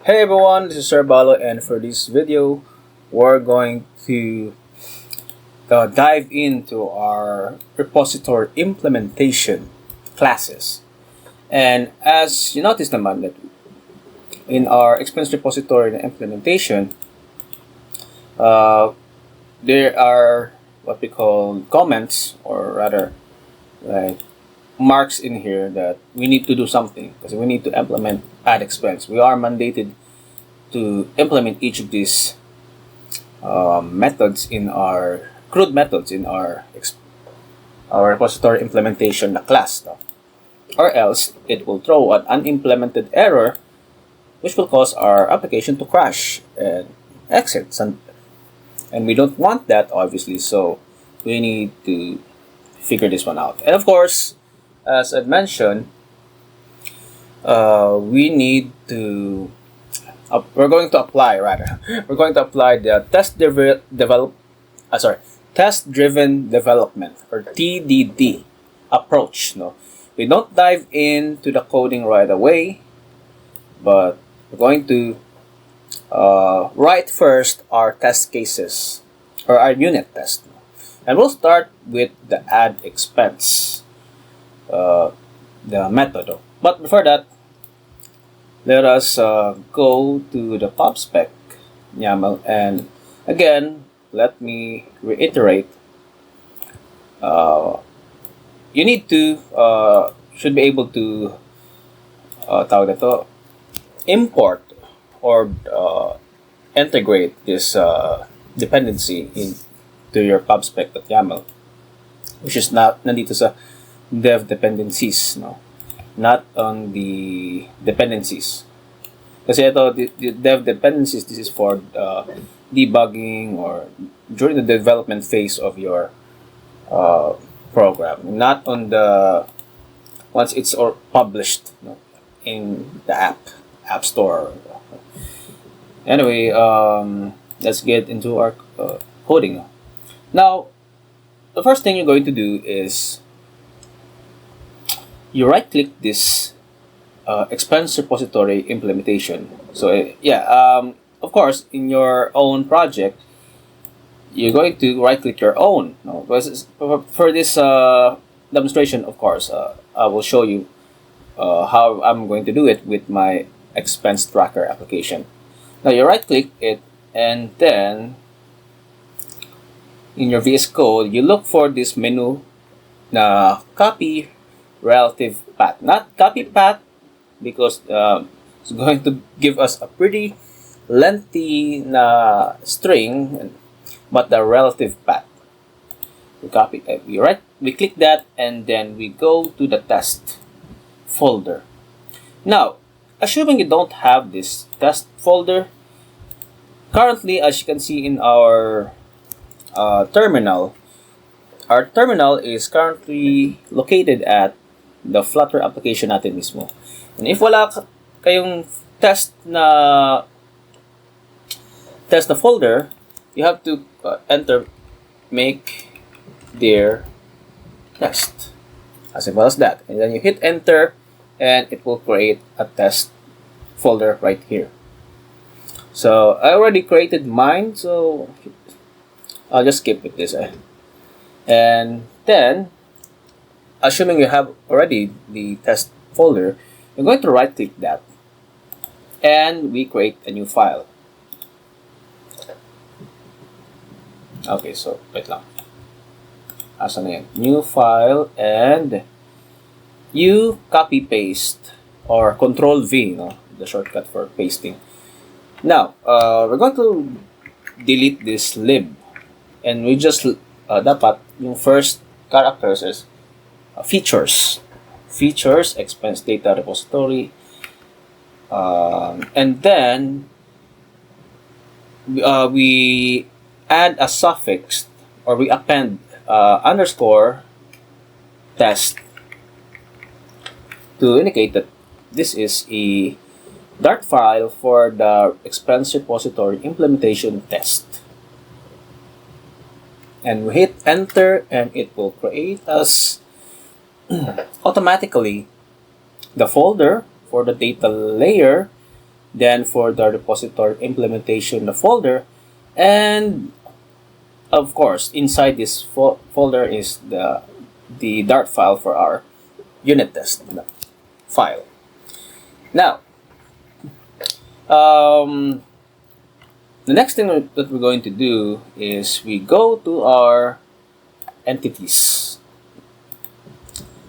Hey everyone, this is Sir Balo, and for this video, we're going to dive into our repository implementation classes. And as you notice naman that in our expense repository implementation, uh, there are what we call comments, or rather, like marks in here that we need to do something because we need to implement addExpense. We are mandated to implement each of these methods in our crude methods in our repository implementation class, no? Or else it will throw an unimplemented error which will cause our application to crash and exit, and we don't want that, obviously. So we need to figure this one out. And of course, as I mentioned, we need to we're going to apply the test driven development, or TDD approach. No, we don't dive into the coding right away, but we're going to write first our test cases, or our unit test, and we'll start with the addExpense, the method. But before that, let us go to the PubSpec YAML, and again, let me reiterate, you need to should be able to tawag ito, import or integrate this dependency into your PubSpec.yaml, which is not nandito sa dev dependencies, no? Not on the dependencies. Kasi ito, the dev dependencies, this is for debugging or during the development phase of your program, not on the once it's or published, no, in the app store. Anyway, let's get into our coding. Now, the first thing you're going to do is you right-click this expense repository implementation. So of course, in your own project, you're going to right-click your own. No, for this demonstration, of course, I will show you how I'm going to do it with my expense tracker application. Now you right-click it, and then in your VS Code, you look for this menu na copy relative path. Not copy path, because it's going to give us a pretty lengthy string, but the relative path. We copy, we click that, and then we go to the test folder. Now, assuming you don't have this test folder, currently, as you can see in our terminal, our terminal is currently located at the Flutter application natin mismo. And if wala kayong test na folder, you have to enter make dir test. As simple as that. And then you hit enter, and it will create a test folder right here. So I already created mine, so I'll just skip with this. And then, assuming you have already the test folder, you're going to right click that, and we create a new file. Okay, so wait lang. Asa na yan? New file, and you copy paste, or Control V, no? The shortcut for pasting. Now, we're going to delete this lib, and we just dapat yung first characters is features, expense data repository, and then we add a suffix, or we append underscore test to indicate that this is a Dart file for the expense repository implementation test. And we hit enter, and it will create us automatically the folder for the data layer Then for the repository implementation, the folder, and of course inside this folder is the Dart file for our unit test file. Now, the next thing that we're going to do is we go to our entities.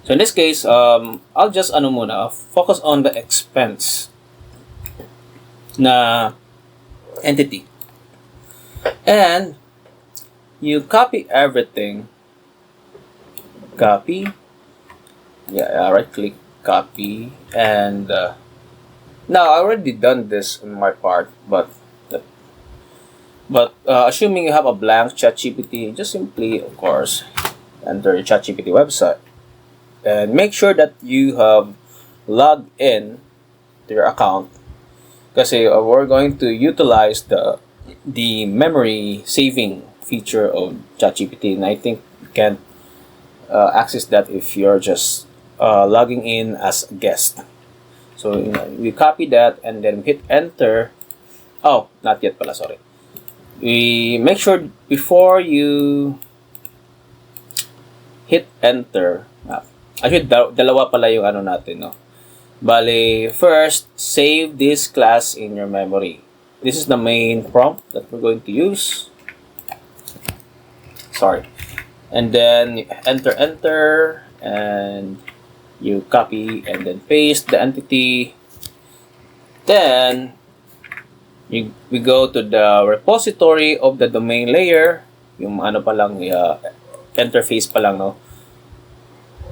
So in this case, I'll just focus on the expense na entity. And you copy everything. Copy. Yeah, right click, copy, and now I already done this on my part, but assuming you have a blank ChatGPT, just simply, of course, enter your ChatGPT website and make sure that you have logged in to your account, because we're going to utilize the memory saving feature of ChatGPT, and I think you can access that if you're just logging in as a guest. So we copy that and then hit enter. Oh, not yet pala, sorry. We make sure before you hit enter, actually dalawa pala yung ano natin, no? Bale, first, save this class in your memory. This is the main prompt that we're going to use. Sorry. And then enter, and you copy and then paste the entity. Then we go to the repository of the domain layer, yung ano pa lang, interface pa lang, no?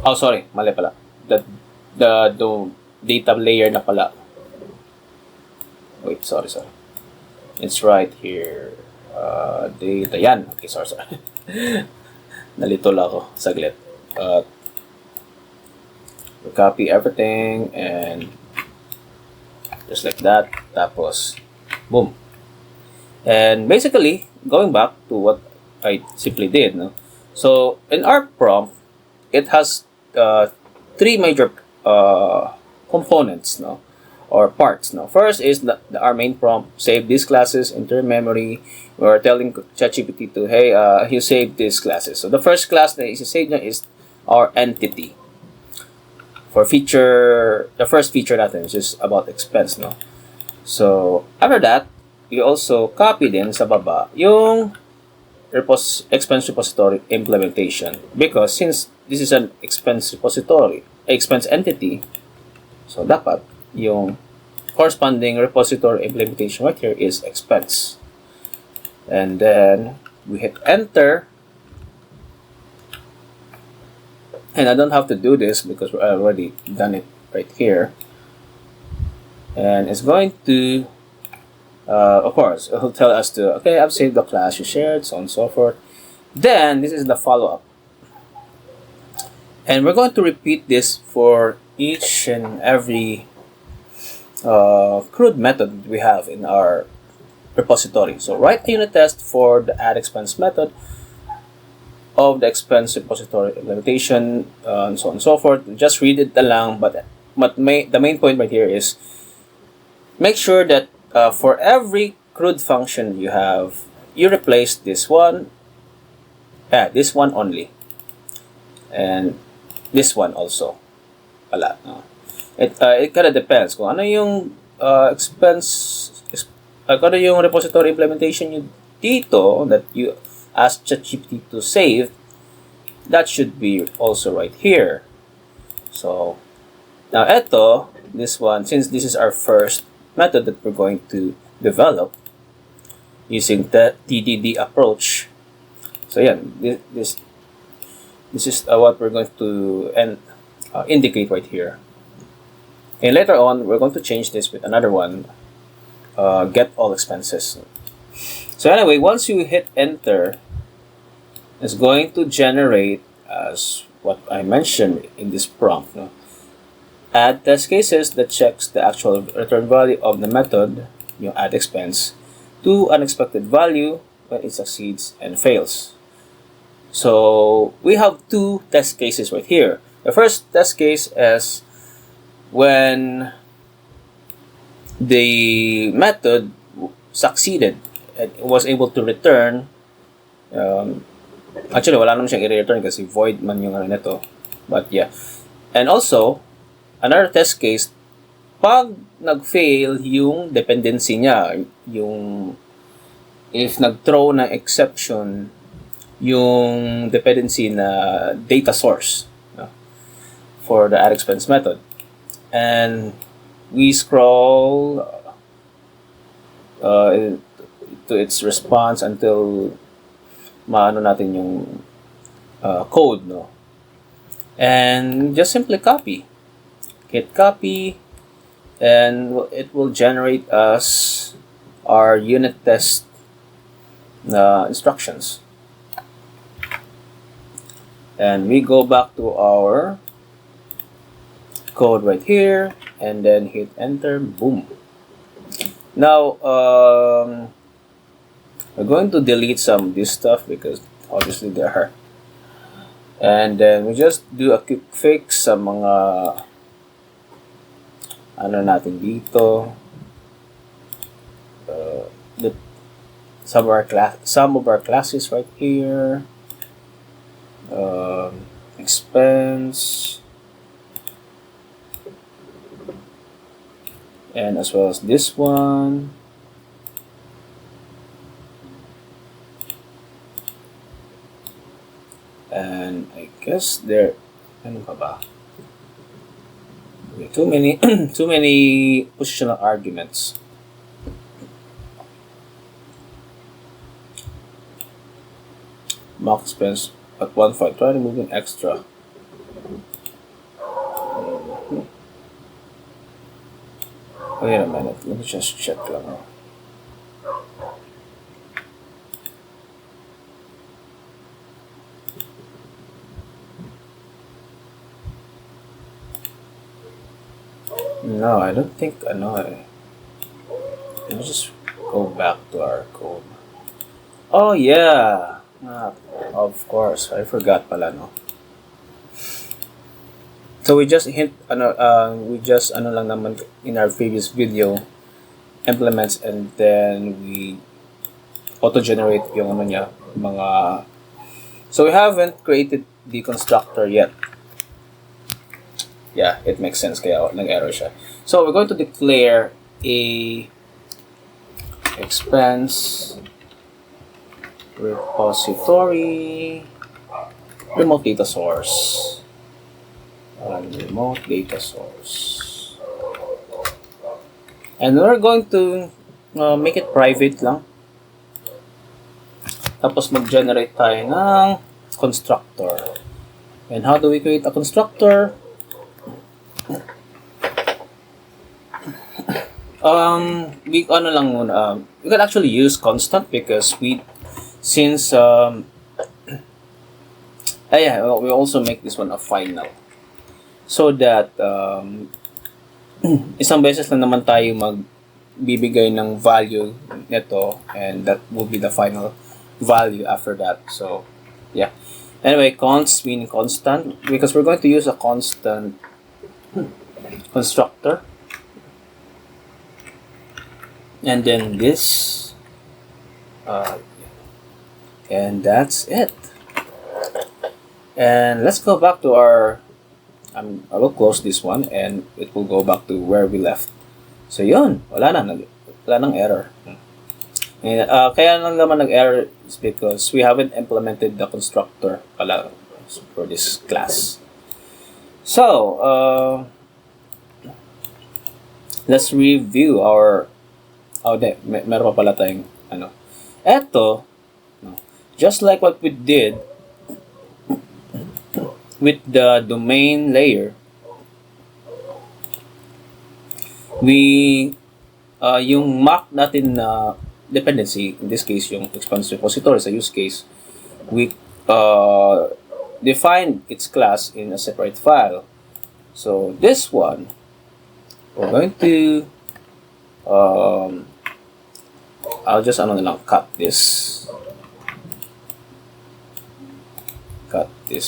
Oh, sorry, mali pala. The data layer na pala. Wait, sorry. It's right here. Data, yan. Okay, sorry. Nalito lang ako, saglit. We copy everything and just like that. Tapos, boom. And basically, going back to what I simply did, no? So in our prompt, it has three major components, no, or parts. No, first is our main prompt: save these classes into memory. We're telling ChatGPT to, hey, you save these classes. So the first class that is saved is our entity. For the first feature natin is just about expense, no. So after that, you also copy din sa baba yung expense repository implementation, because since this is an expense repository, expense entity, so dapat yung corresponding repository implementation right here is expense. And then we hit enter, and I don't have to do this because I already done it right here. And it's going to of course, it'll tell us to, okay, I've saved the class you shared, so on and so forth. Then, this is the follow-up. And we're going to repeat this for each and every CRUD method we have in our repository. So, write a unit test for the addExpense method of the expense repository implementation, and so on and so forth. Just read it lang, but the main point right here is make sure that for every CRUD function you have, you replace this one only, and this one also. It kind of depends kung ano yung ano yung repository implementation you dito that you ask ChatGPT to save. That should be also right here. So now this one, since this is our first method that we're going to develop using the TDD approach. So yeah, this is what we're going to indicate right here. And later on, we're going to change this with another one, getAllExpenses. So anyway, once you hit enter, it's going to generate as what I mentioned in this prompt. No? Add test cases that checks the actual return value of the method, yung addExpense, to unexpected value when it succeeds and fails. So we have two test cases right here. The first test case is when the method succeeded and was able to return. Actually, wala naman siyang i-return kasi void man yung ano nito. But yeah. And also, another test case, pag nag-fail yung dependency niya, yung if nag-throw ng exception yung dependency na data source for the addExpense method. And we scroll to its response until maano natin yung code, no? And just simply copy. Hit copy, and it will generate us our unit test instructions. And we go back to our code right here, and then hit enter. Boom. Now, we're going to delete some of this stuff because obviously there are. And then we just do a quick fix sa mga ano natin dito. Some of our classes right here. Expense, and as well as this one. And I guess there, ano pa ba? Okay, too many positional arguments. Mock expense at 1.5. Try removing extra. Wait a minute. Let me just check lang. No, I don't think ano eh. Let me just go back to our code. Oh yeah. Of course, I forgot pala, no. So we just lang naman in our previous video implements, and then we auto-generate yung ano niya, mga. So we haven't created the constructor yet. Yeah, it makes sense kaya nag-error siya. So we're going to declare a expense repository remote data source. Remote data source. And we're going to make it private lang. Tapos mag-generate tayo ng constructor. And how do we create a constructor? We can actually use constant because we also make this one a final, so that isang beses lang naman tayo magbibigay ng value nito, and that will be the final value after that. So yeah, anyway, const mean constant because we're going to use a constant constructor. And then this, and that's it. And let's go back to our, I will close this one and it will go back to where we left. So yun, wala nang error. And, kaya lang naman nag-error is because we haven't implemented the constructor pala for this class. So, let's review our meron pa pala tayong ano. Eto, just like what we did with the domain layer, we yung mock natin na dependency, in this case yung expense repository sa use case, we define its class in a separate file. So this one, we're going to I'll just cut this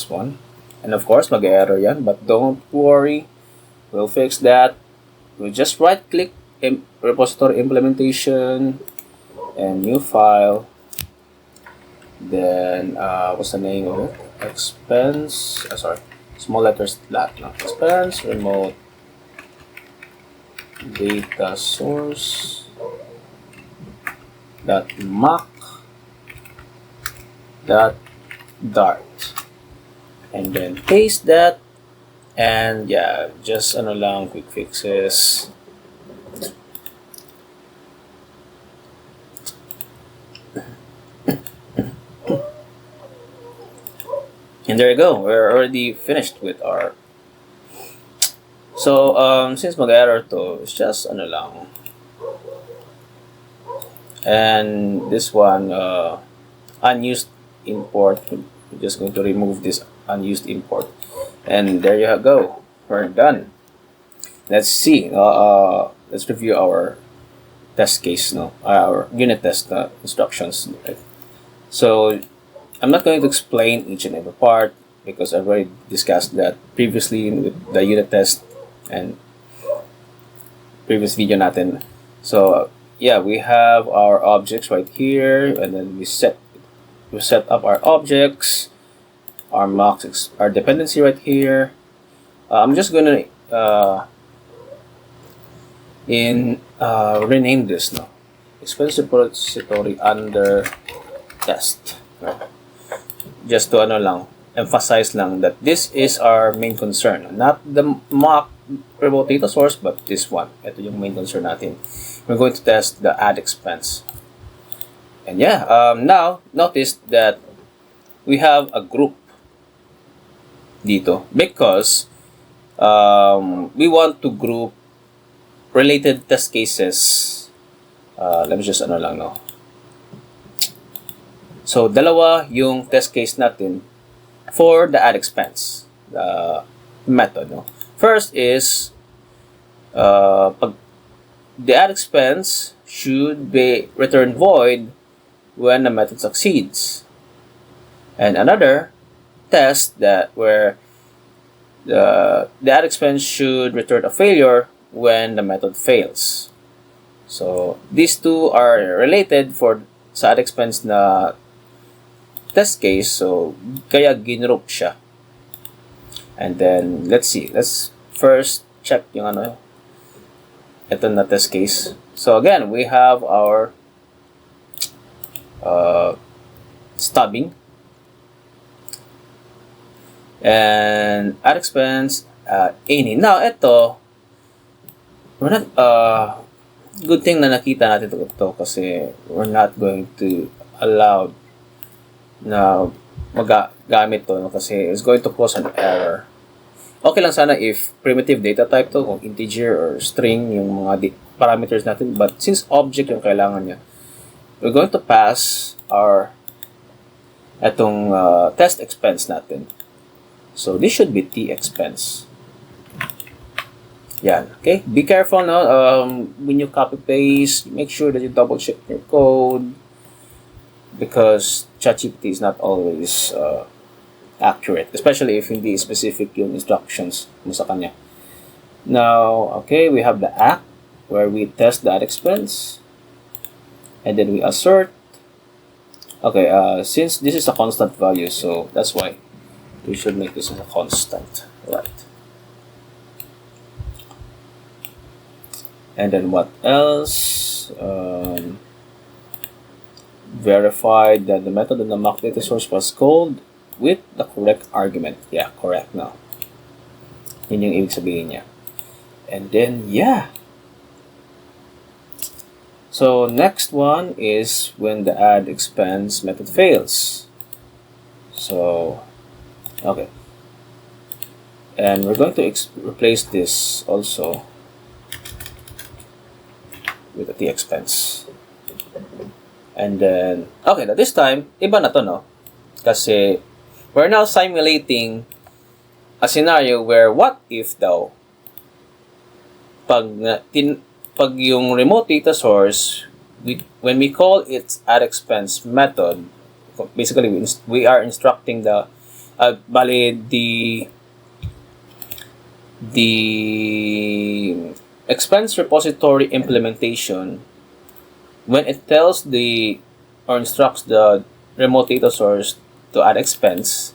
one, and of course mag-error yan, but don't worry, we'll fix that. We'll just right click repository implementation and new file. Then what's the name of it? Expense. Small letters flat. No, expense remote data source .mock .dart, and then paste that, and yeah, just quick fixes. And there you go, we're already finished with our. So since mag-error to, it's just and this one unused import, we're just going to remove this unused import, and there you go, we're done. Let's see, let's review our test case, our unit test instructions. So I'm not going to explain each and every part because I've already discussed that previously with the unit test and previous video natin. So yeah, we have our objects right here, and then we set up our objects, our mocks, our dependency right here. I'm just gonna rename this now, expense repository under test. Right. Just to emphasize that this is our main concern, not the mock remote data source, but this one. Ito yung main concern natin. We're going to test the addExpense. And yeah, now notice that we have a group dito because we want to group related test cases. Let me just So dalawa yung test case natin for the addExpense method. First is the addExpense should be returned void when the method succeeds, and another test where the addExpense should return a failure when the method fails. So these two are related for sa addExpense na test case, so kaya ginroup siya. And then let's see, let's first check yung ito na test case. So again, we have our stubbing and addExpense any. Now ito, we're not good thing na nakita natin ito kasi we're not going to allow na magagamit to kasi it's going to cause an error. Okay lang sana if primitive data type to, kung integer or string yung mga parameters natin, but since object yung kailangan niya, we're going to pass our etong test expense natin. So this should be tExpense. Yan, okay? Be careful when you copy paste, make sure that you double check your code, because ChatGPT is not always accurate, especially if hindi specific yung instructions mo sa kanya. Now, okay, we have the act where we test the addExpense, and then we assert. Okay, since this is a constant value, so that's why we should make this as a constant, right? And then what else? Verified that the method in the mock data source was called with the correct argument. Yeah, correct now. Yun yung ibig sabihin niya. And then, yeah. So, next one is when the addExpense method fails. So, okay. And we're going to replace this also with the tExpense. And then, okay, now this time, iba na to, no? Kasi, we're now simulating a scenario where what if daw, pag yung remote data source, when we call its addExpense method, basically we are instructing the expense repository implementation, when it tells the or instructs the remote data source to add expense,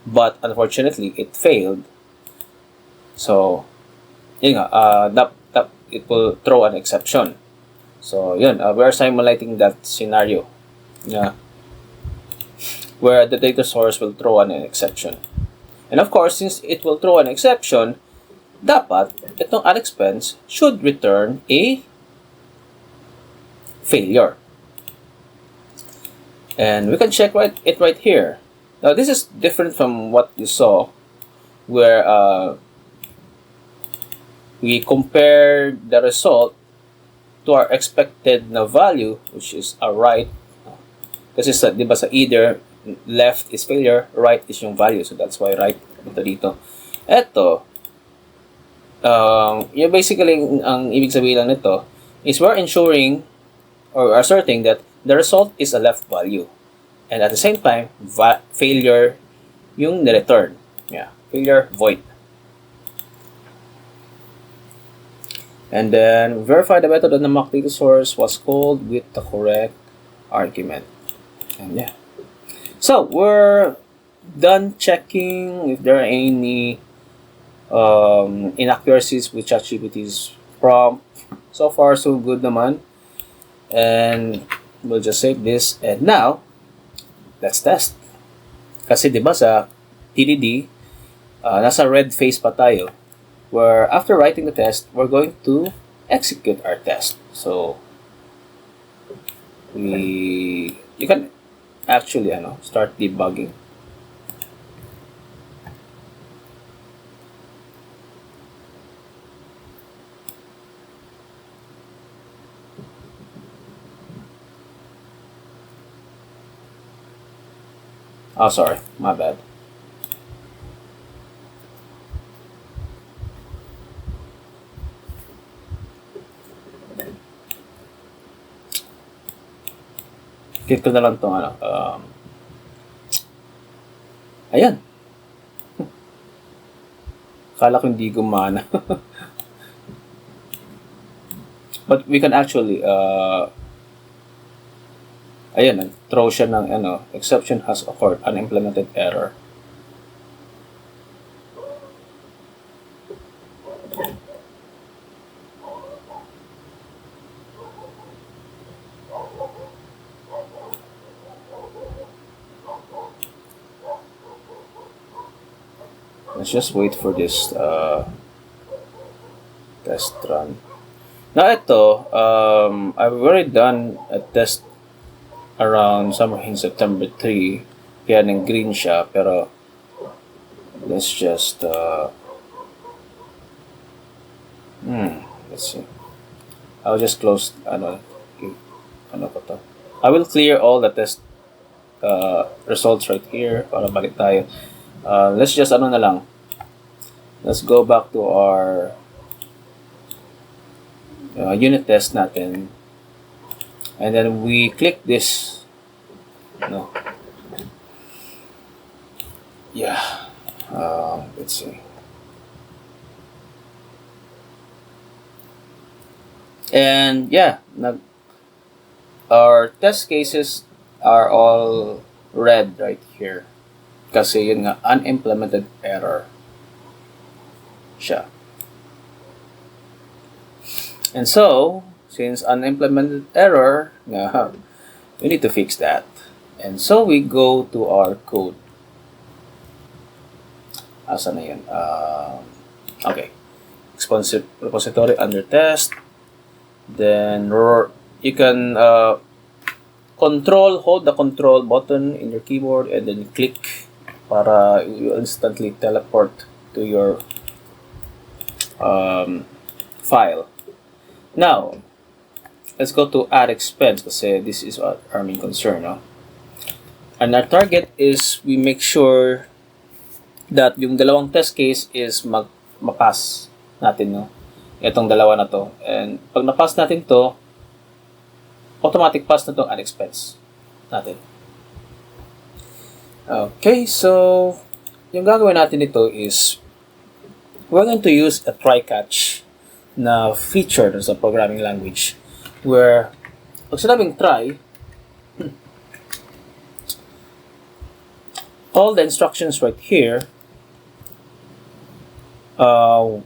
but unfortunately it failed, so yun nga, it will throw an exception. So yun, we're simulating that scenario, yeah, where the data source will throw an exception. And of course, since it will throw an exception, dapat itong addExpense should return a failure. And we can check it right here. Now this is different from what you saw, where we compare the result to our expected na value, which is a right. Kasi di ba sa either left is failure, right is yung value. So that's why right ito dito. Ito, yung basically, ang ibig sabihin lang nito is we're ensuring or asserting that the result is a left value. And at the same time, failure yung return. Yeah, failure void. And then verify the method of the mock data source was called with the correct argument. And yeah. So we're done checking if there are any inaccuracies with ChatGPT's prompt. So far, so good naman. And we'll just save this. And now, let's test. Kasi diba sa TDD, nasa red phase pa tayo. Where after writing the test, we're going to execute our test. So, you can actually start debugging. Oh, sorry, my bad. Click ko na lang itong ayan. Akala ko hindi gumana. But we can actually ayan, throw siya ng exception has occurred, unimplemented error. Let's just wait for this test run. Now ito, I've already done a test around somewhere in September 3. Kaya ng green siya, pero let's just let's see. I'll just close ko to. I will clear all the test results right here para balik tayo. Let's just na lang. Let's go back to our unit test natin. And then we click this. Yeah. Let's see. And yeah, our test cases are all red right here. Kasi yun nga, unimplemented error siya. And so, since unimplemented error, we need to fix that. And so we go to our code. Asa na yun? Okay. Expense repository under test. Then you can hold the control button in your keyboard and then click para you instantly teleport to your file. Now, let's go to addExpense kasi this is our main concern. And our target is we make sure that yung dalawang test case is mapass natin, itong dalawa na to. And pag na-pass natin to, automatic pass na itong addExpense natin. Okay, so yung gagawin natin dito is we're going to use a try-catch na feature sa programming language where pag sinabing try, all the instructions right here are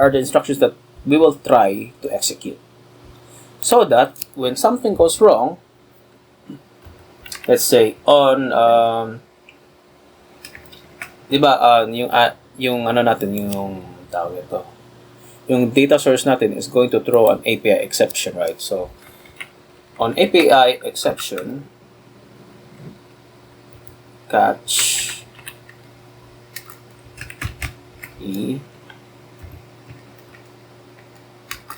the instructions that we will try to execute. So that when something goes wrong, let's say on yung ano natin, yung tawag ito, yung data source natin is going to throw an API exception, right? So on API exception, catch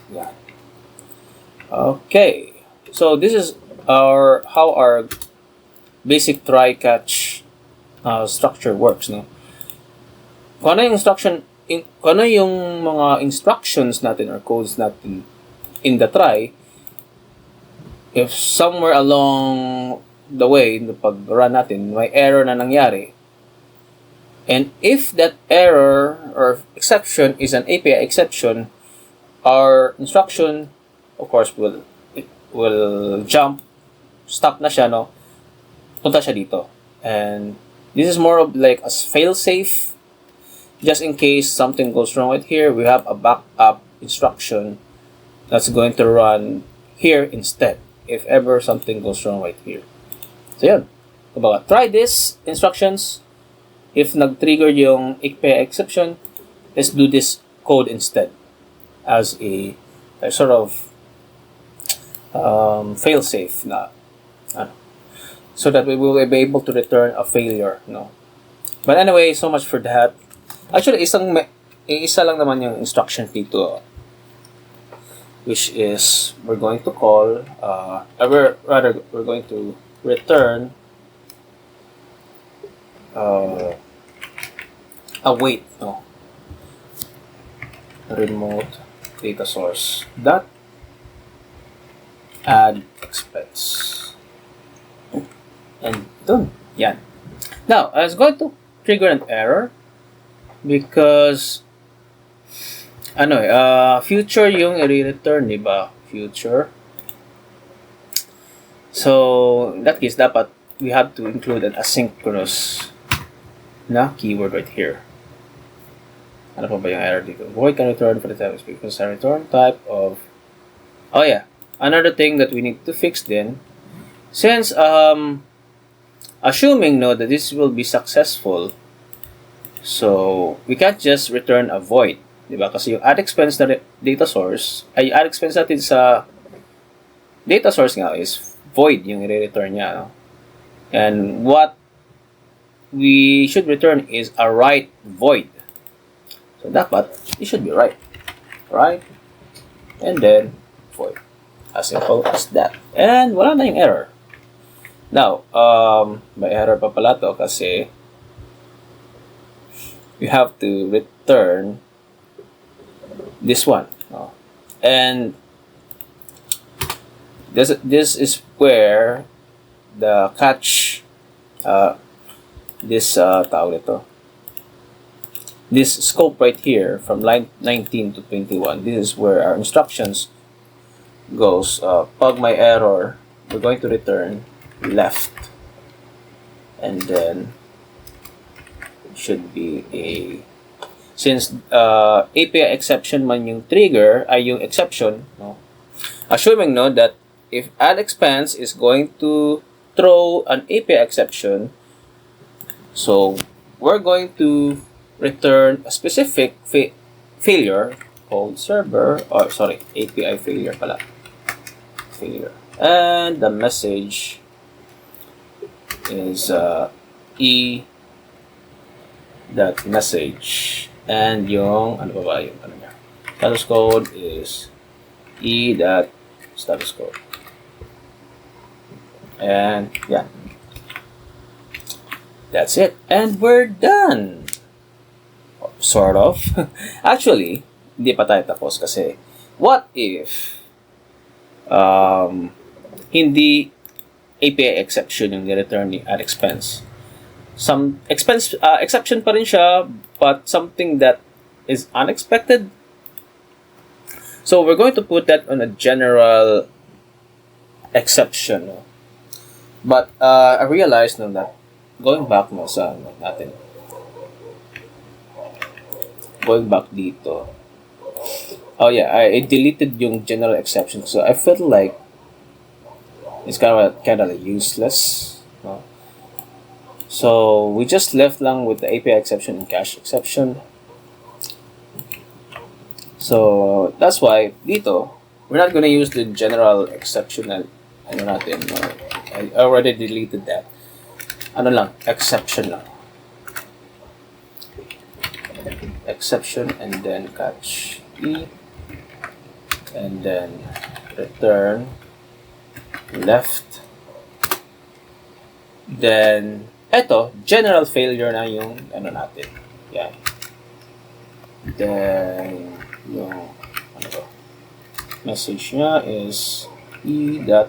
yeah. Okay, so this is how our basic try catch structure works, no? Kung ano yung mga instructions natin or codes natin in the try, if somewhere along the way, in the pag-run natin, may error na nangyari, and if that error or exception is an API exception, our instruction, of course, will stop na siya, no? Punta siya dito. And this is more of like a fail-safe. Just in case something goes wrong with here, we have a backup instruction that's going to run here instead if ever something goes wrong right here. So yun. Kumbaga, try this instructions. If nag-trigger yung API exception, let's do this code instead as a sort of fail-safe na so that we will be able to return a failure, no? But anyway, so much for that. Actually, isa lang naman yung instruction dito, which is we're going to call we're going to return await, no? Remote data source dot addExpenses. And done. Yan. Now, I was going to trigger an error because future yung i-return, di ba? Future. So, in that case, dapat we have to include an asynchronous na keyword right here. Ano pa ba yung error dito? Void can return for the type because a return type of... Oh yeah, another thing that we need to fix then, since assuming that this will be successful, so we can't just return a void, di ba? Kasi yung addExpense na data source, ay addExpense natin sa data source nga is void yung i-return niya, no? And what we should return is a right void. So dapat it should be right, and then void. As simple as that. And wala na yung error. Now, may error pa pala to kasi you have to return this one. No? And this is where the catch, this scope right here from line 19 to 21, this is where our instructions goes. Pag may error, we're going to return left, and then should be a, since API exception man yung trigger ay yung exception, no? Assuming that if addExpense is going to throw an API exception, so we're going to return a specific failure called API failure pala, and the message is that message, and yung status code is that status code, and yeah, that's it, and we're done, sort of. Actually, hindi pa tayo tapos kasi what if hindi API exception yung ni-return ni addExpense? Some exception pa rin siya, but something that is unexpected. So we're going to put that on a general exception. No? But I realized no, that going back no, sa ano, natin. Going back dito. Oh yeah, I deleted yung general exception. So I felt like it's kind of useless. No? So we just left lang with the API exception and cache exception. So that's why dito we're not gonna use the general exceptional. Ano natin? I already deleted that. Ano lang? Exception lang. Exception and then catch E. And then return left. Then eto, general failure na yung ano natin. Yan. Then yung ano ba? Message niya is e.message.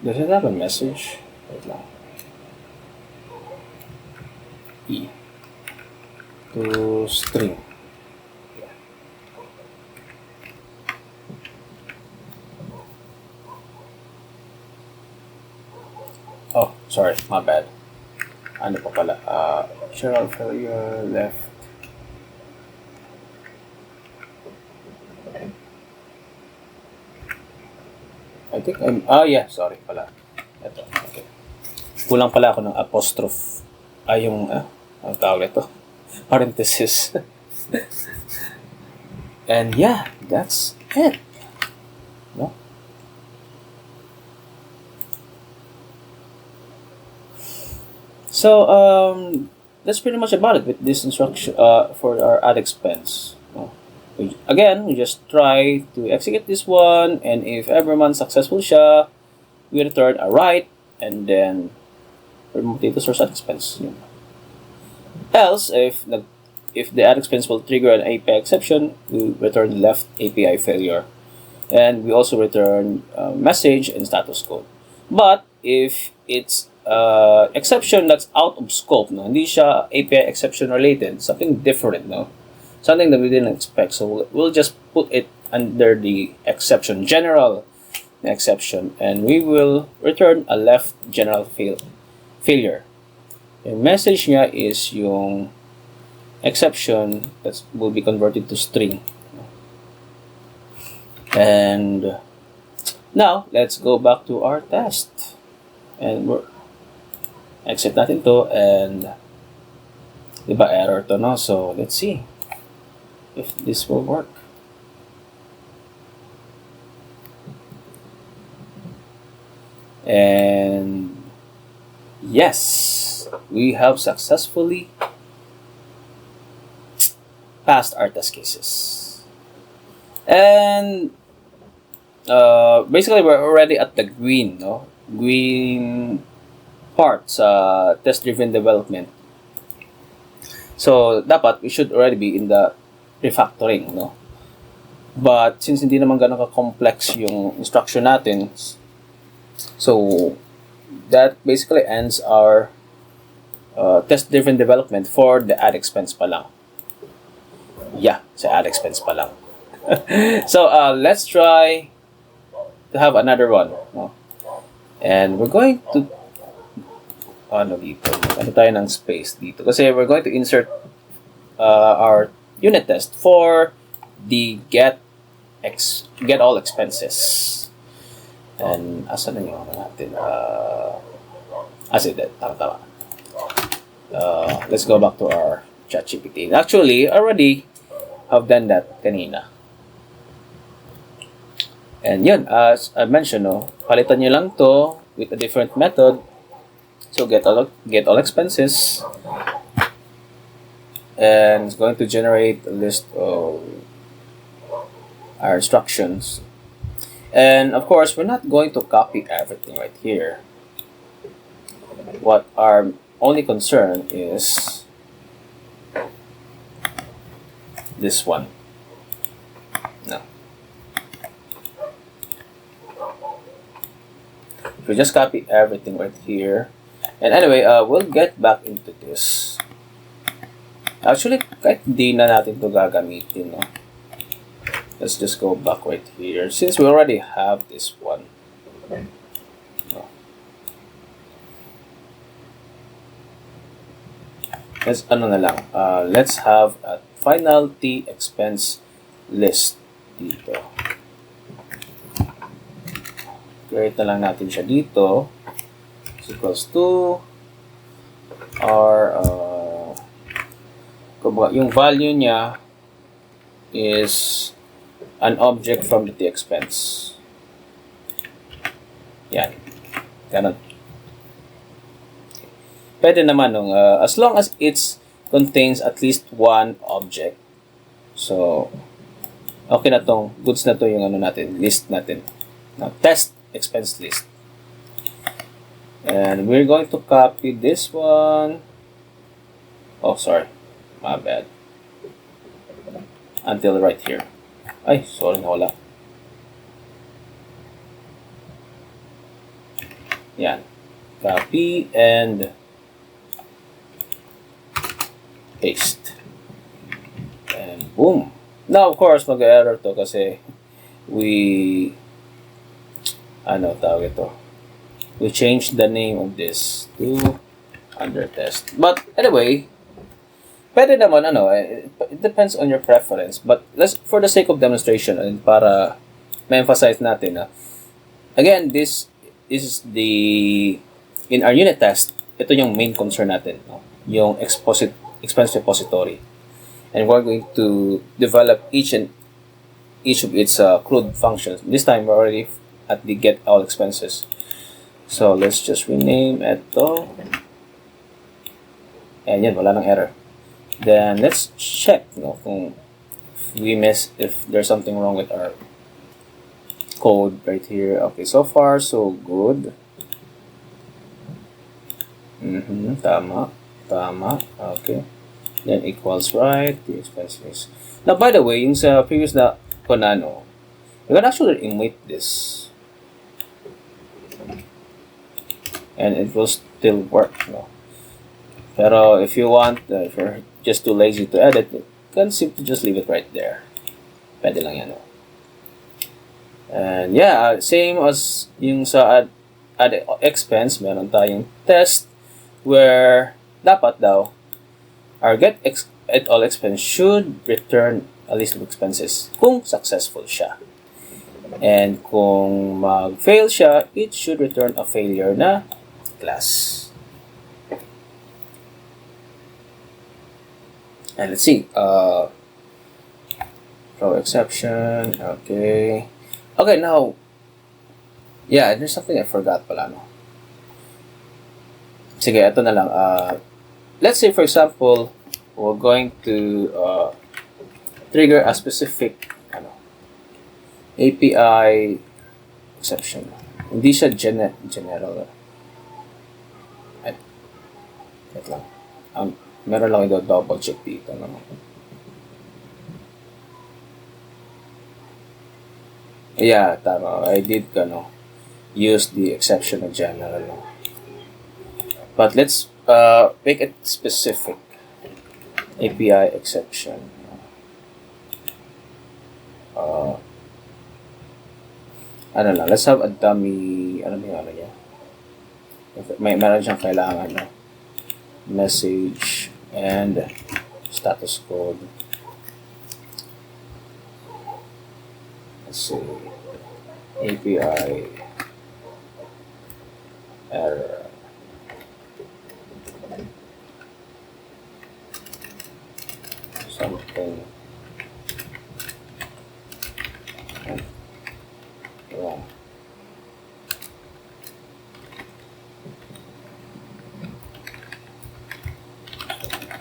Does it have a message? Wait lang. E to string. Oh, sorry, my bad. Ano pa pala? General failure left. I think yeah, sorry pala. Ito, okay. Kulang pala ako ng apostrophe. Yung, ang tawag ito? Parenthesis. And yeah, that's it. No? So, that's pretty much about it with this instruction for our addExpense. Again, we just try to execute this one, and if everyone successful siya, we return a write, and then remove data source addExpense. Else, if the addExpense will trigger an API exception, we return left API failure, and we also return message and status code. But if it's exception that's out of scope, no, hindi siya API exception related, something different, no, something that we didn't expect. So we'll just put it under the exception, general exception, and we will return a left general failure. Yung message niya is yung exception that will be converted to string. And now let's go back to our test, and we're exit natin to, and diba error to, no? So let's see if this will work. And yes, we have successfully passed our test cases. And basically we're already at the green, no? Green part sa test-driven development. So dapat we should already be in the refactoring, no? But since hindi naman ganun ka-complex yung instruction natin, so that basically ends our test-driven development for the addExpense pa lang. Yeah, sa addExpense pa lang. So let's try to have another one, no? And we're going to dito, ano tayo ng space dito kasi we're going to insert our unit test for the getAllExpenses. And asan na yung natin? Tama. Let's go back to our ChatGPT. Actually, I already have done that kanina. And yun, as I mentioned, no, palitan nyo lang to with a different method. So getAllExpenses, and it's going to generate a list of our instructions. And of course, we're not going to copy everything right here. What our only concern is this one. No. If we just copy everything right here, And anyway, we'll get back into this. Actually, kahit di na natin to gagamitin, no? Let's just go back right here. Since we already have this one. No. Let's, ano na lang, let's have a final T expense list dito. Create na lang natin siya dito. Is equals to our, yung value niya is an object from the T expense. Yan. Ganun. Pwede naman nung, as long as it contains at least one object. So, okay na tong, goods na to yung ano natin, list natin. Now, test expense list. And we're going to copy this one. Oh, sorry. My bad. Until right here. Ay, sorry, nawala. Yan. Copy and paste. And boom. Now, of course, mag-error to kasi we, ano tawag ito? We changed the name of this to under test. But anyway, pwede naman, ano, it depends on your preference. But let's, for the sake of demonstration and para ma-emphasize natin, again, this is the, in our unit test, ito yung main concern natin, no? Yung expense repository. And we're going to develop each of its CRUD functions. This time, we're already at the getAllExpenses. So, let's just rename ito. And yan, wala nang error. Then, let's check, no, kung if there's something wrong with our code right here. Okay, so far, so good. Tama. Okay. Then, equals right, the expenses. Now, by the way, yung sa previous na konano, you can actually omit this. And it will still work, no? Pero if you want, if you're just too lazy to edit, you can simply just leave it right there. Pwede lang yan, no? And yeah, same as yung sa addExpense, meron tayong test where dapat daw our getAllExpense should return a list of expenses kung successful siya. And kung mag-fail siya, it should return a failure na class. And let's see. Throw exception. Okay. Okay, now. Yeah, there's something I forgot pala, no? Sige, ito na lang. Let's say, for example, we're going to trigger a specific API exception. Hindi siya general. Wait lang. Meron lang ito double check dito. No? Yeah, tama. I did use the exception of general. No? But let's make it specific. API exception. Ano lang, let's have a dummy, ano niya? Meron siyang kailangan, no? Message and status code. Let's see. API error. Something wrong.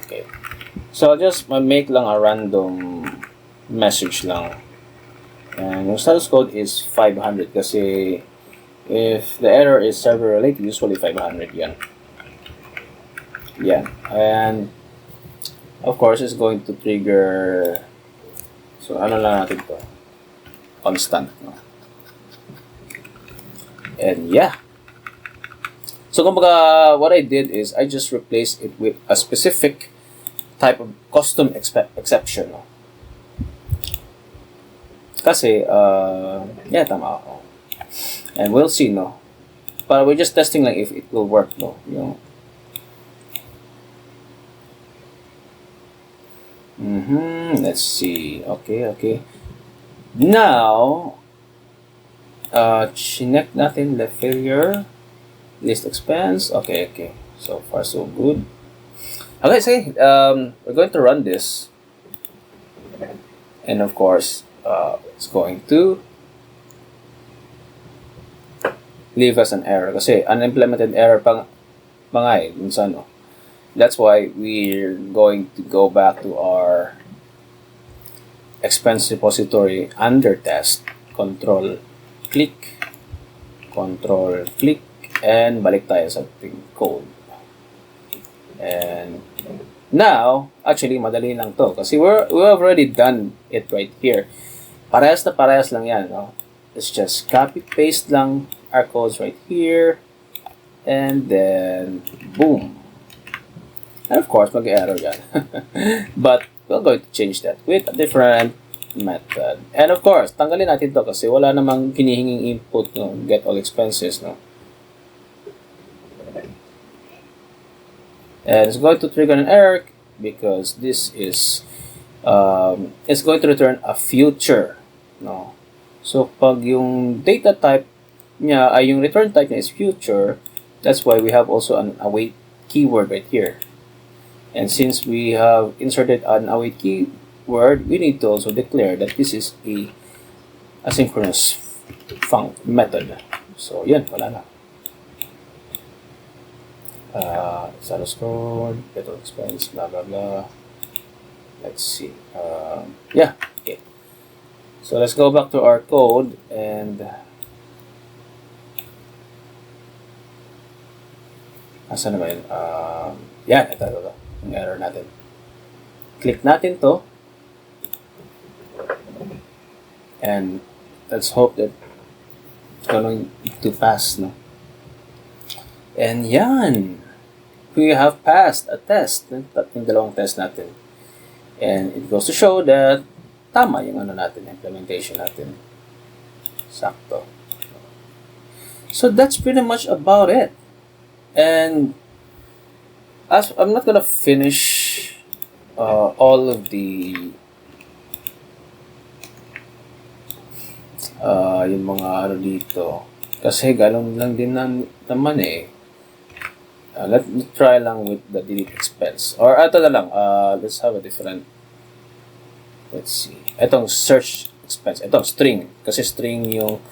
Okay. So, just make lang a random message lang. And yung status code is 500 kasi if the error is server related, usually 500 yan. Yeah. And of course, it's going to trigger, so ano lang natin to, constant. No? And yeah. So kumbaga, what I did is I just replaced it with a specific type of custom exception. No? Kasi, yeah, tama ako. And we'll see, no? But we're just testing like if it will work, no? You know? Let's see. Okay. Now, chinek natin the failure. List expense. Okay. So far, so good. Okay, say, we're going to run this. And of course, it's going to leave us an error. Kasi unimplemented error pang mga minsan, no? That's why we're going to go back to our expense repository under test, control click, and balik tayo sa ating code. And now, actually, madali lang to kasi we have already done it right here. Parehas na parehas lang yan, no? It's just copy-paste lang our codes right here, and then, boom. And of course, mag-error yan. But, we're going to change that with a different method. And of course, tanggalin natin to kasi wala namang kinihinging input, no? getAllExpenses, no? And it's going to trigger an error because this is it's going to return a future, no? So pag yung data type niya ay yung return type niya is future, that's why we have also an await keyword right here. And since we have inserted an await keyword, we need to also declare that this is a asynchronous method. So yan, wala na. Status code, getAllExpenses, blah blah blah. Let's see. Yeah, okay. So let's go back to our code and asan na ba yun? Yan, ito. Yung error natin. Click natin to. And let's hope that it's going to pass, no? And yan. We have passed a test. Yung dalawang test natin. And it goes to show that tama yung ano natin, implementation natin. Sakto. So that's pretty much about it. And as I'm not gonna finish all of the yung mga ano dito kasi galon lang din naman eh. Let's try lang with the delete expense. Or ito na lang, let's have a different, let's see. Itong search expense. Ito, string. Kasi string yung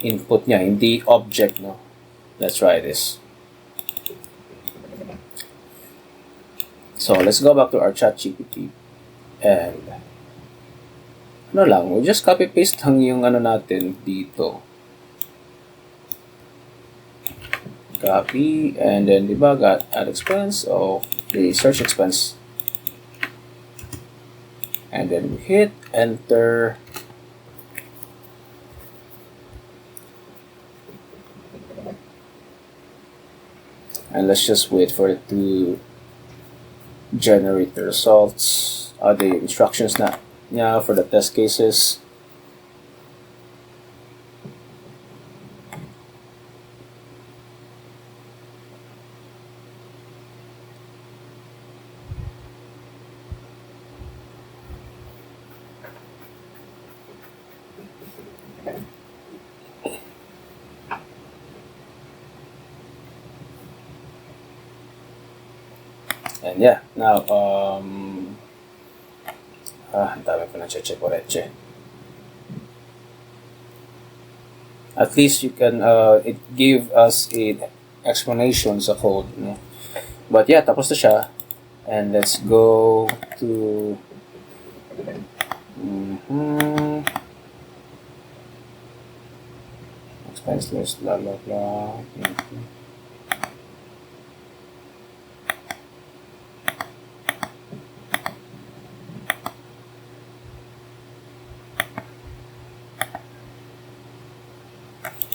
input niya, hindi object, no? Let's try this. So, let's go back to our ChatGPT. And, ano lang, we just copy-paste lang yung ano natin dito. Copy, and then diba got add expense of the search expense, and then we hit enter, and let's just wait for it to generate the results, the instructions na niya for the test cases. And yeah, now, ang dami ko na check ulit. At least you can, it give us a explanation sa code. No? But yeah, tapos na siya. And let's go to, expense list, blah, blah, blah.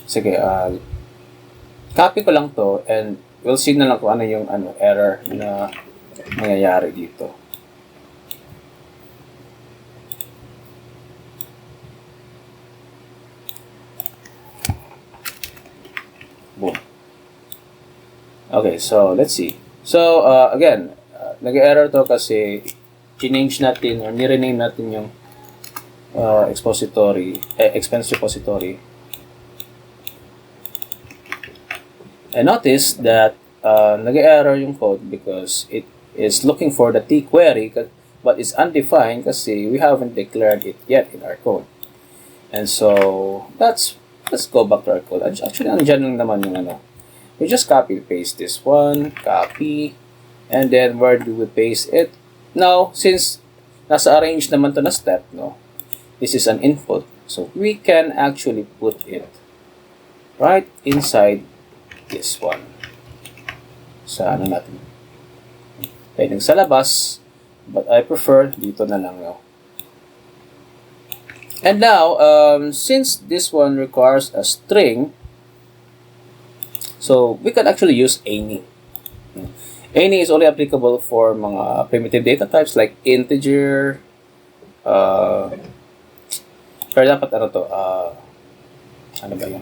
Sige, copy ko lang to and we'll see na lang kung ano yung error na mangyayari dito. Boom. Okay, so let's see. So again, nag-error to kasi change natin or ni-rename natin yung expense repository. And notice that nag-error yung code because it is looking for the T query but it's undefined kasi we haven't declared it yet in our code. And so let's go back to our code. Actually, andyan lang naman yung we just copy paste this one, copy, and then where do we paste it? Now, since nasa arrange naman to na step, this is an input, so we can actually put it right inside this one. Sa natin? Pwedeng sa labas, but I prefer dito na lang. And now, since this one requires a string, so we can actually use any. Any is only applicable for mga primitive data types like integer, pero dapat ano ba yun?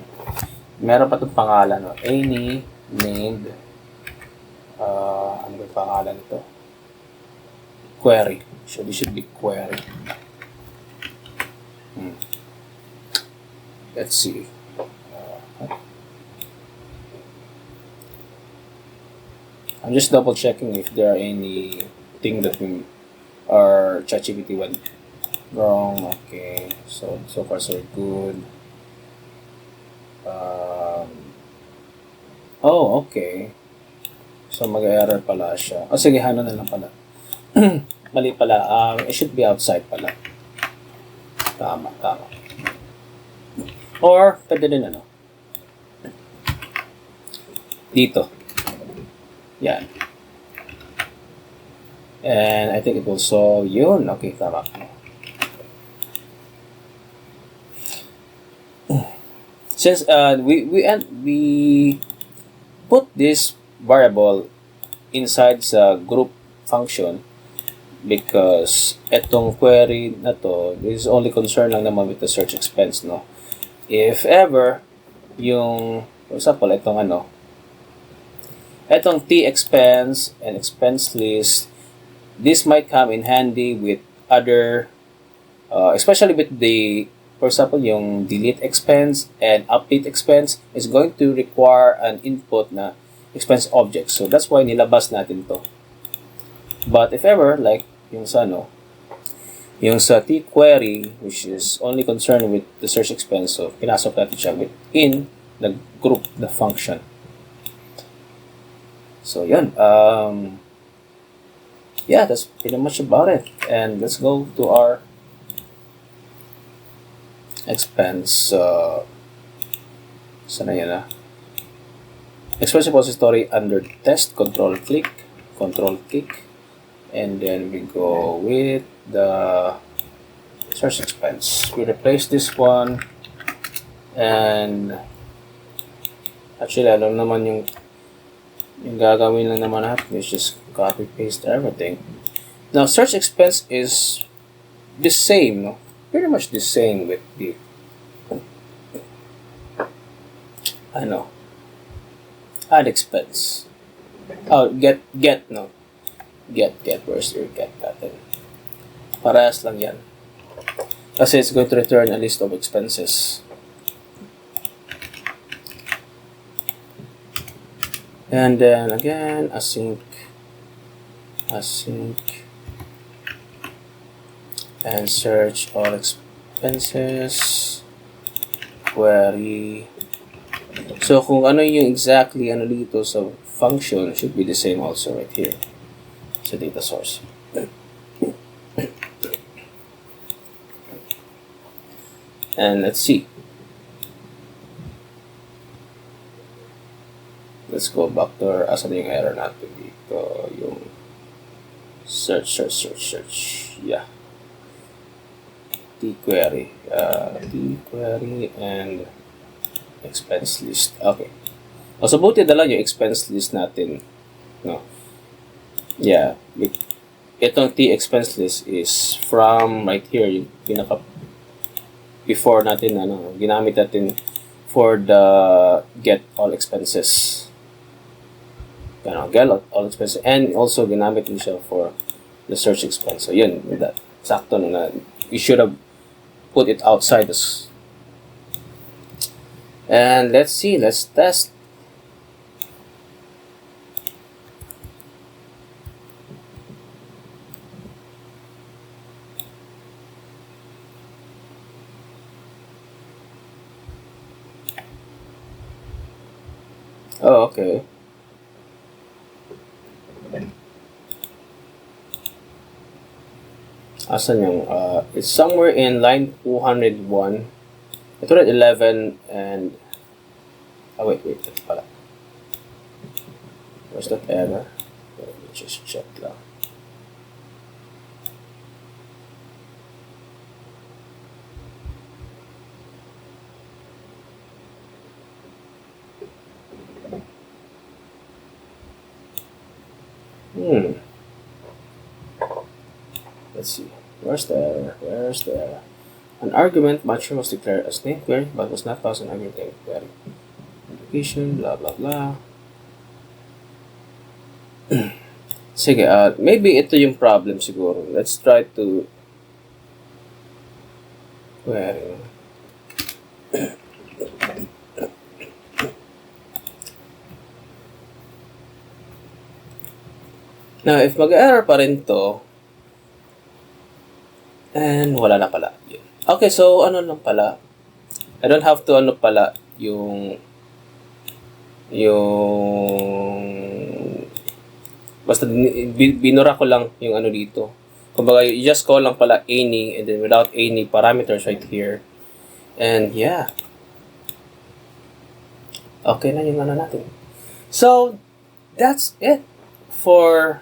Meron pa itong pangalan, any named, ano ba yung pangalan ito? Query. So this should be query. Let's see. I'm just double checking if there are anything that our ChatGPT went wrong. Okay, so far so good. Oh, okay. So mag-error pala siya. Oh, sige, na lang pala. Mali pala. It should be outside pala. Tama. Or, pwede din dito. Yan. And I think it will solve yun. Okay, tama. Since we put this variable inside sa group function because etong query na to, this is only concerned lang naman with the search expense, If ever yung, for example, etong T expense and expense list, this might come in handy with other, especially with the, for example, yung delete expense and update expense is going to require an input na expense object. So that's why nilabas natin to. But if ever, like yung sa yung sa T query, which is only concerned with the search expense, so pinasok natin siya within the group, the function. So yun, yeah, that's pretty much about it. And let's go to our expense, sana yan expense repository under test, control click, and then we go with the search expense. We replace this one, and actually alam naman yung gagawin lang naman natin is just copy paste everything. Now search expense is the same, pretty much the same with the addExpense. Oh, get, where's your get button? Parehas lang yan. Kasi it's going to return a list of expenses. And then again, async, and search all expenses, query. So kung ano yung exactly dito sa function, should be the same also right here sa data source. And let's see. Let's go back to our, asan yung error natin dito, yung search. Yeah. T query and expense list. Okay. So buti na lang yung expense list natin, no? Yeah, itong T-expense list is from right here, yung pinaka before natin, ginamit natin for the getAllExpenses. getAllExpenses, and also ginamit din siya for the search expense. So yun, that sakto na you should have put it outside this. And let's see, let's test. Oh, okay. Asan yung, it's somewhere in line 201. Ito rin 11 and, wait, ito pala. Where's that error? Let me just check lang. Let's see. Where's the error? Where's the error? An argument matcher was declared as name query but was not passed an argument name query. Application, blah blah blah. Sige, maybe ito yung problem siguro. Let's try to query. Now, if mag-error pa rin to, and wala na pala. Okay, so ano lang pala. I don't have to pala yung basta binura ko lang yung dito. Kumbaga, you just call lang pala any and then without any parameters right here. And yeah. Okay na yung natin. So, that's it for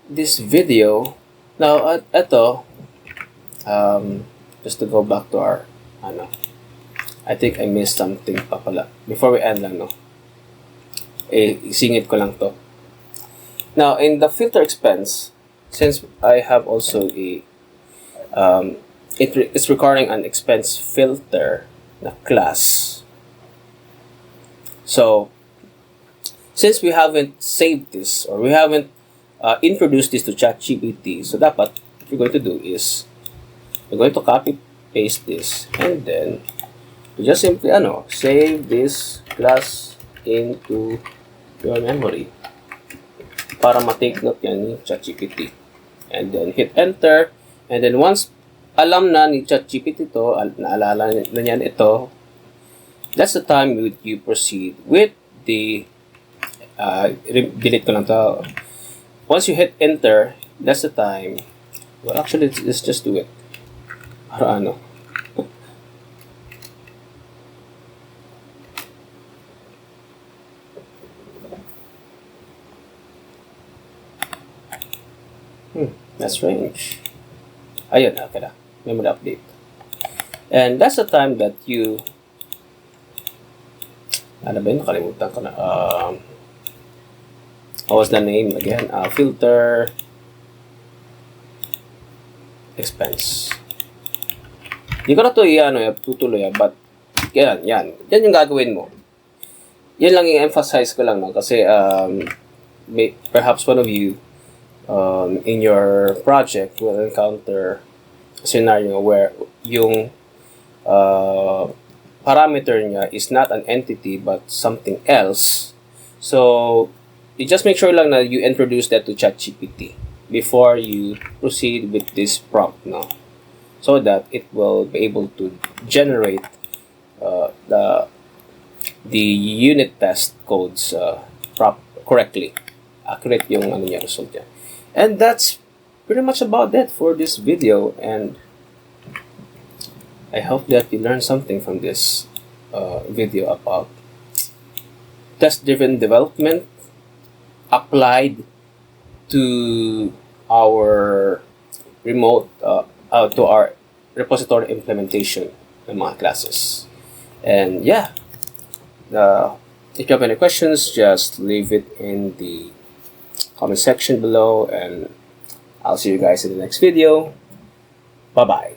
this video. Now, ito, just to go back to our, I think I missed something pa pala. Before we end lang, no? Isingit ko lang to. Now, in the filter expense, since I have also it's recording an expense filter na class. So, since we haven't saved this, or we haven't introduced this to ChatGPT, so dapat, what we're going to do is, we're going to copy paste this and then you just simply save this class into your memory para ma-take note yan ni ChatGPT, and then hit enter, and then once alam na ni ChatGPT to, naalala na niyan ito, that's the time you proceed with the delete ko lang to. Once you hit enter, that's the time, well actually let's just do it para that's strange. Ayun, okay na. Memory update. And that's the time that you ano ba yun? Nakalimutan ko na. What was the name again? Filter expense. Hindi ko na ito tutuloy, but yan. Yan yung gagawin mo. Yan lang yung emphasize ko lang, no? Kasi perhaps one of you in your project will encounter a scenario where yung parameter niya is not an entity but something else. So, you just make sure lang na you introduce that to ChatGPT before you proceed with this prompt, no? So that it will be able to generate the unit test codes correctly. Accurate yung niya result niya. And that's pretty much about it for this video, and I hope that you learned something from this video about test-driven development applied to our remote to our repository implementation ng mga classes. And yeah, If you have any questions, just leave it in the comment section below, and I'll see you guys in the next video. Bye bye.